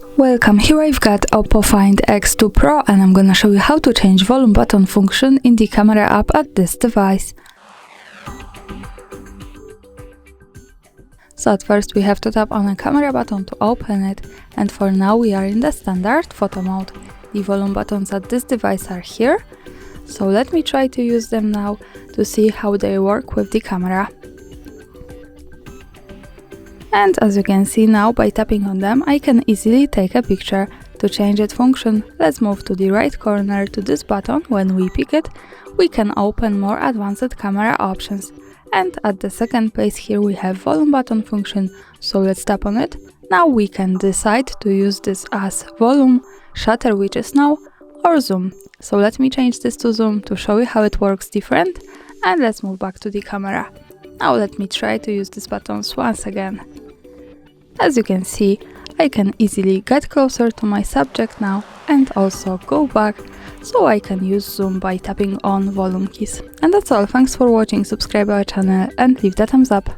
Welcome, here I've got OPPO Find X2 Pro and I'm gonna show you how to change volume button function in the camera app at this device. So at first we have to tap on the camera button to open it, and for now we are in the standard photo mode. The volume buttons at this device are here, so let me try to use them now to see how they work with the camera. And as you can see now, by tapping on them, I can easily take a picture. To change its function, let's move to the right corner to this button. When we pick it, we can open more advanced camera options. And at the second place here we have volume button function, so let's tap on it. Now we can decide to use this as volume, shutter, which is now, or zoom. So let me change this to zoom to show you how it works different, and let's move back to the camera. Now let me try to use these buttons once again. As you can see, I can easily get closer to my subject now and also go back, so I can use zoom by tapping on volume keys. And that's all, thanks for watching, subscribe our channel and leave the thumbs up.